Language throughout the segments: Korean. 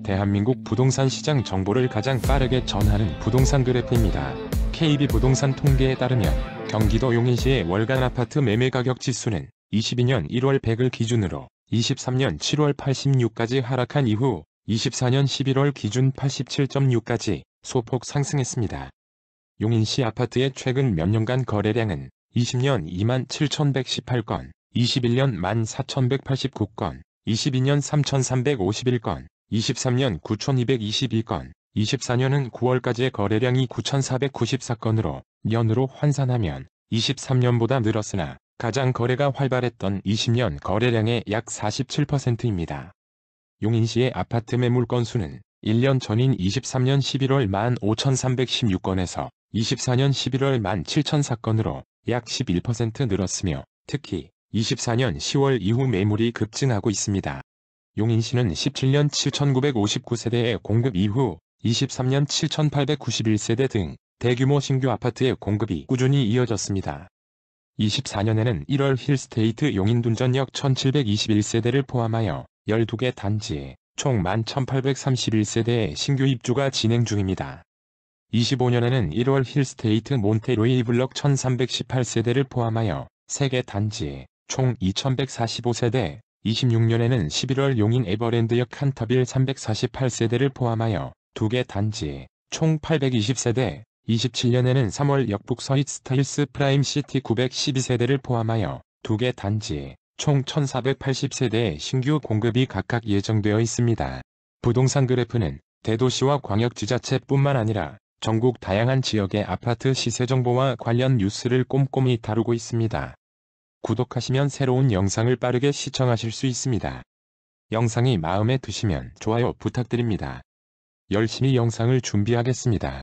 대한민국 부동산 시장 정보를 가장 빠르게 전하는 부동산 그래프입니다. KB부동산 통계에 따르면 경기도 용인시의 월간 아파트 매매 가격 지수는 22년 1월 100을 기준으로 23년 7월 86까지 하락한 이후 24년 11월 기준 87.6까지 소폭 상승했습니다. 용인시 아파트의 최근 몇 년간 거래량은 20년 27,118건, 21년 14,189건, 22년 3,351건, 23년 9,222건, 24년은 9월까지의 거래량이 9,494건으로 연으로 환산하면 23년보다 늘었으나 가장 거래가 활발했던 20년 거래량의 약 47%입니다. 용인시의 아파트 매물 건수는 1년 전인 23년 11월 15,316건에서 24년 11월 17,004건으로 약 11% 늘었으며 특히 24년 10월 이후 매물이 급증하고 있습니다. 용인시는 17년 7,959세대의 공급 이후 23년 7,891세대 등 대규모 신규 아파트의 공급이 꾸준히 이어졌습니다. 24년에는 1월 힐스테이트 용인둔전역 1,721세대를 포함하여 12개 단지에 총 11,831세대의 신규 입주가 진행 중입니다. 25년에는 1월 힐스테이트 몬테로이 블럭 1,318세대를 포함하여 3개 단지에 총 2,145세대, 26년에는 11월 용인 에버랜드역 칸터빌 348세대를 포함하여 2개 단지에 총 820세대, 27년에는 3월 역북 서잇스타일스 프라임시티 912세대를 포함하여 2개 단지에 총 1,480세대의 신규 공급이 각각 예정되어 있습니다. 부동산 그래프는 대도시와 광역지자체뿐만 아니라 전국 다양한 지역의 아파트 시세 정보와 관련 뉴스를 꼼꼼히 다루고 있습니다. 구독하시면 새로운 영상을 빠르게 시청하실 수 있습니다. 영상이 마음에 드시면 좋아요 부탁드립니다. 열심히 영상을 준비하겠습니다.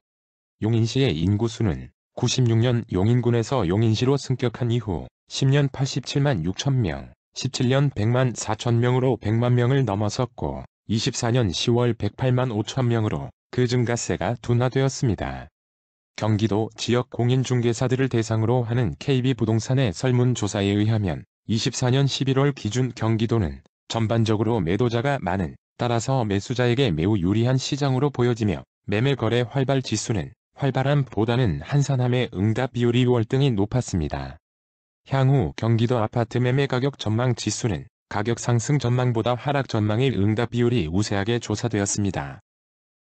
용인시의 인구수는 96년 용인군에서 용인시로 승격한 이후 10년 87만 6천 명, 17년 100만 4천 명으로 100만 명을 넘어섰고 24년 10월 108만 5천 명으로 그 증가세가 둔화되었습니다. 경기도 지역 공인중개사들을 대상으로 하는 KB부동산의 설문조사에 의하면 24년 11월 기준 경기도는 전반적으로 매도자가 많은, 따라서 매수자에게 매우 유리한 시장으로 보여지며 매매거래 활발 지수는 활발함보다는 한산함의 응답 비율이 월등히 높았습니다. 향후 경기도 아파트 매매 가격 전망 지수는 가격 상승 전망보다 하락 전망의 응답 비율이 우세하게 조사되었습니다.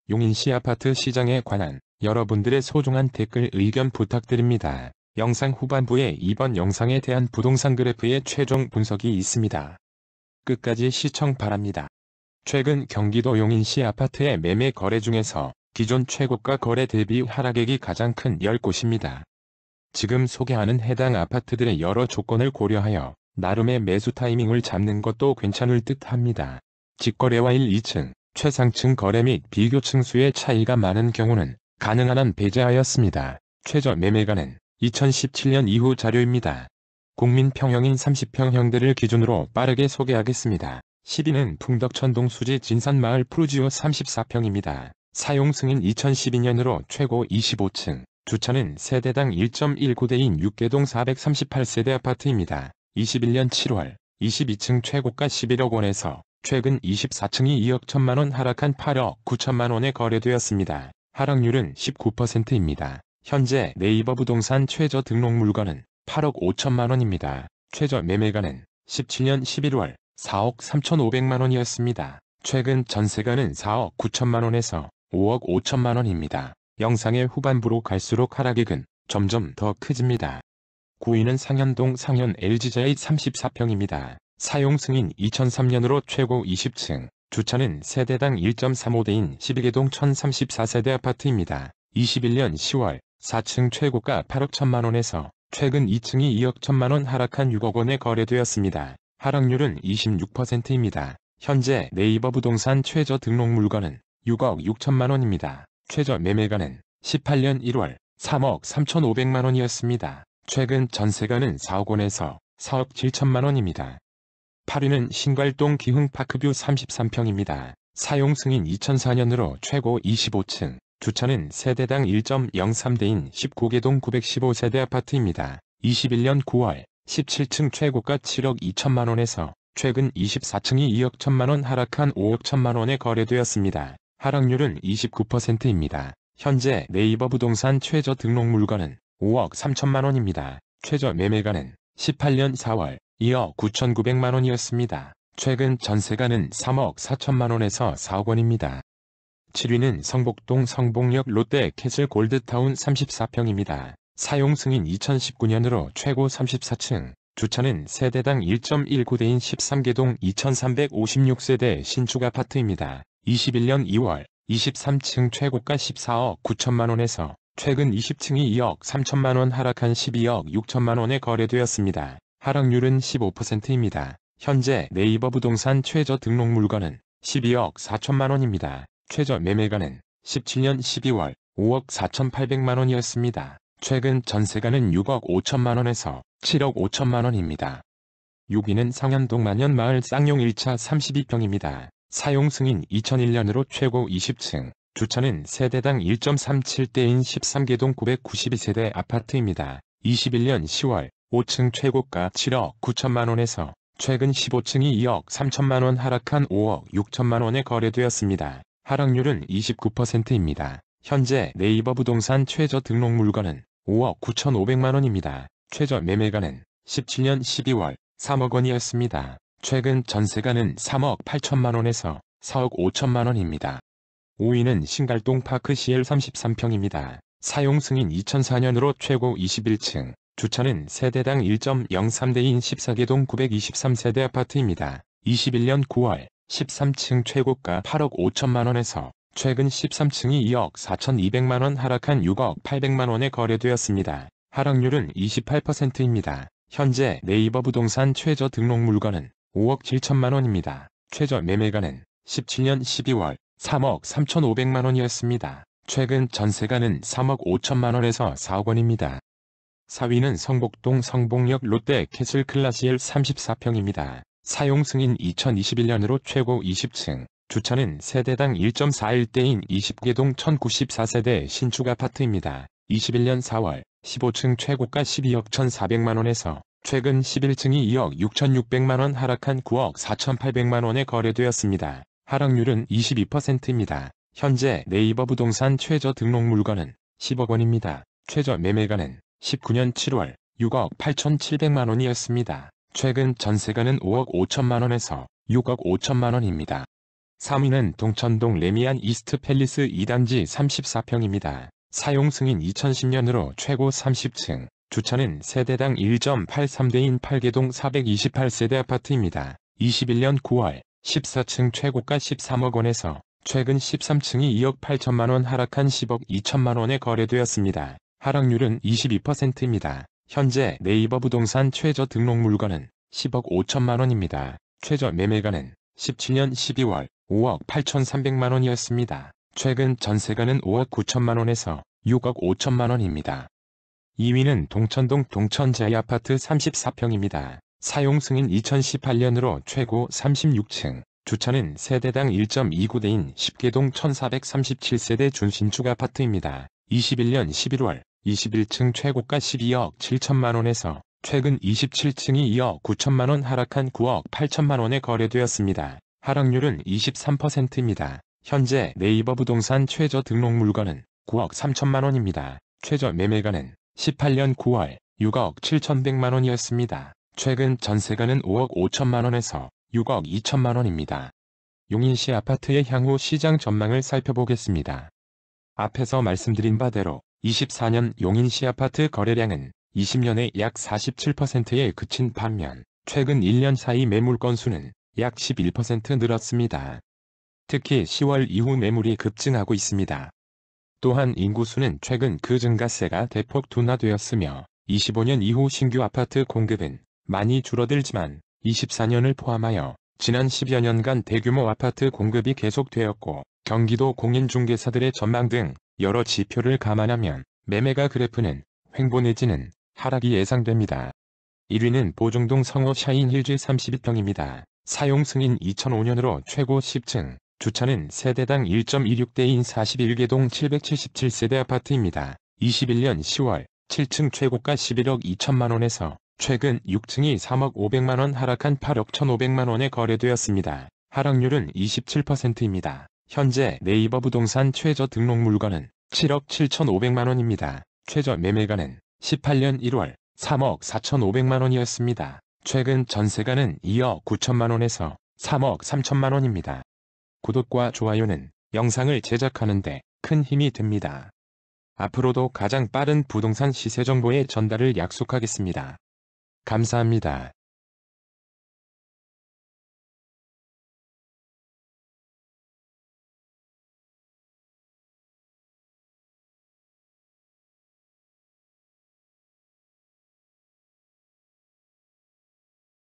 용인시 아파트 시장에 관한 여러분들의 소중한 댓글 의견 부탁드립니다. 영상 후반부에 이번 영상에 대한 부동산 그래프의 최종 분석이 있습니다. 끝까지 시청 바랍니다. 최근 경기도 용인시 아파트의 매매 거래 중에서 기존 최고가 거래 대비 하락액이 가장 큰 10곳입니다. 지금 소개하는 해당 아파트들의 여러 조건을 고려하여 나름의 매수 타이밍을 잡는 것도 괜찮을 듯 합니다. 직거래와 1, 2층, 최상층 거래 및 비교층 수의 차이가 많은 경우는 가능한 한 배제하였습니다. 최저 매매가는 2017년 이후 자료입니다. 국민평형인 30평형대를 기준으로 빠르게 소개하겠습니다. 10위는 풍덕천동 수지 진산마을 푸르지오 34평입니다. 사용 승인 2012년으로 최고 25층, 주차는 세대당 1.19대인 6개동 438세대 아파트입니다. 21년 7월, 22층 최고가 11억 원에서 최근 24층이 2억 1천만원 하락한 8억 9천만원에 거래되었습니다. 하락률은 19%입니다. 현재 네이버 부동산 최저 등록 물건은 8억 5천만원입니다. 최저 매매가는 17년 11월 4억 3,500만원이었습니다. 최근 전세가는 4억 9천만원에서 5억 5천만원입니다. 영상의 후반부로 갈수록 하락액은 점점 더 커집니다. 9위는 상현동 상현 LG자이 34평입니다. 사용 승인 2003년으로 최고 20층, 주차는 세대당 1.35대인 12개동 1034세대 아파트입니다. 21년 10월, 4층 최고가 8억 1천만원에서 최근 2층이 2억 1천만원 하락한 6억 원에 거래되었습니다. 하락률은 26%입니다. 현재 네이버 부동산 최저 등록 물건은 6억 6천만원입니다. 최저 매매가는 18년 1월 3억 3,500만원이었습니다. 최근 전세가는 4억 원에서 4억 7천만원입니다. 8위는 신갈동 기흥파크뷰 33평입니다. 사용 승인 2004년으로 최고 25층, 주차는 세대당 1.03대인 19개동 915세대 아파트입니다. 21년 9월, 17층 최고가 7억 2천만원에서 최근 24층이 2억 1천만원 하락한 5억 1천만원에 거래되었습니다. 하락률은 29%입니다. 현재 네이버 부동산 최저 등록 물건은 5억 3천만원입니다. 최저 매매가는 18년 4월 2억 9,900만원이었습니다. 최근 전세가는 3억 4천만원에서 4억 원입니다. 7위는 성복동 성복역 롯데캐슬 골드타운 34평입니다. 사용 승인 2019년으로 최고 34층, 주차는 세대당 1.19대인 13개동 2356세대 신축 아파트입니다. 21년 2월 23층 최고가 14억 9천만원에서 최근 20층이 2억 3천만원 하락한 12억 6천만원에 거래되었습니다. 하락률은 15%입니다. 현재 네이버 부동산 최저 등록 물건은 12억 4천만원입니다. 최저 매매가는 17년 12월 5억 4,800만원이었습니다. 최근 전세가는 6억 5천만원에서 7억 5천만원입니다. 6위는 상현동 만현마을 쌍용 1차 32평입니다. 사용 승인 2001년으로 최고 20층, 주차는 세대당 1.37대인 13개동 992세대 아파트입니다. 21년 10월 5층 최고가 7억 9천만원에서 최근 15층이 2억 3천만원 하락한 5억 6천만원에 거래되었습니다. 하락률은 29%입니다. 현재 네이버 부동산 최저 등록 물건은 5억 9,500만원입니다. 최저 매매가는 17년 12월 3억 원이었습니다. 최근 전세가는 3억 8천만원에서 4억 5천만원입니다. 5위는 신갈동 파크 CL 33평입니다. 사용 승인 2004년으로 최고 21층, 주차는 세대당 1.03대인 14개동 923세대 아파트입니다. 21년 9월 13층 최고가 8억 5천만원에서 최근 13층이 2억 4,200만원 하락한 6억 800만원에 거래되었습니다. 하락률은 28%입니다. 현재 네이버 부동산 최저 등록 물건은 5억 7천만원입니다. 최저 매매가는 17년 12월 3억 3,500만원이었습니다. 최근 전세가는 3억 5천만원에서 4억 원입니다. 4위는 성복동 성복역 롯데캐슬 클라시엘 34평입니다. 사용 승인 2021년으로 최고 20층, 주차는 세대당 1.41대인 20개동 1094세대 신축 아파트입니다. 21년 4월 15층 최고가 12억 1,400만원에서 최근 11층이 2억 6,600만원 하락한 9억 4,800만원에 거래되었습니다. 하락률은 22%입니다. 현재 네이버 부동산 최저 등록 물건은 10억 원입니다. 최저 매매가는 19년 7월 6억 8,700만원이었습니다. 최근 전세가는 5억 5천만원에서 6억 5천만원입니다. 3위는 동천동 레미안 이스트 팰리스 2단지 34평입니다. 사용 승인 2010년으로 최고 30층, 주차는 세대당 1.83대인 8개동 428세대 아파트입니다. 21년 9월 14층 최고가 13억 원에서 최근 13층이 2억 8천만원 하락한 10억 2천만원에 거래되었습니다. 하락률은 22%입니다. 현재 네이버 부동산 최저 등록 물건은 10억 5천만원입니다. 최저 매매가는 17년 12월 5억 8,300만원이었습니다. 최근 전세가는 5억 9천만원에서 6억 5천만원입니다. 2위는 동천동 동천자이 아파트 34평입니다. 사용 승인 2018년으로 최고 36층, 주차는 세대당 1.29대인 10개동 1437세대 준신축 아파트입니다. 21년 11월 21층 최고가 12억 7천만원에서 최근 27층이 2억 9천만원 하락한 9억 8천만원에 거래되었습니다. 하락률은 23%입니다. 현재 네이버 부동산 최저 등록 물건은 9억 3천만원입니다. 최저 매매가는 18년 9월 6억 7천백만원이었습니다. 최근 전세가는 5억 5천만원에서 6억 2천만원입니다. 용인시 아파트의 향후 시장 전망을 살펴보겠습니다. 앞에서 말씀드린 바대로 24년 용인시 아파트 거래량은 20년에 약 47%에 그친 반면 최근 1년 사이 매물 건수는 약 11% 늘었습니다. 특히 10월 이후 매물이 급증하고 있습니다. 또한 인구수는 최근 그 증가세가 대폭 둔화되었으며 25년 이후 신규 아파트 공급은 많이 줄어들지만 24년을 포함하여 지난 10여 년간 대규모 아파트 공급이 계속되었고 경기도 공인중개사들의 전망 등 여러 지표를 감안하면 매매가 그래프는 횡보 내지는 하락이 예상됩니다. 1위는 보중동 성호 샤인힐즈 32평입니다. 사용 승인 2005년으로 최고 10층, 주차는 세대당 1.26대인 41개동 777세대 아파트입니다. 21년 10월 7층 최고가 11억 2천만원에서 최근 6층이 3억 500만원 하락한 8억 1,500만원에 거래되었습니다. 하락률은 27%입니다. 현재 네이버 부동산 최저 등록 물건은 7억 7,500만원입니다. 최저 매매가는 18년 1월 3억 4,500만원이었습니다. 최근 전세가는 2억 9천만원에서 3억 3천만원입니다. 구독과 좋아요는 영상을 제작하는 데 큰 힘이 됩니다. 앞으로도 가장 빠른 부동산 시세 정보의 전달을 약속하겠습니다. 감사합니다.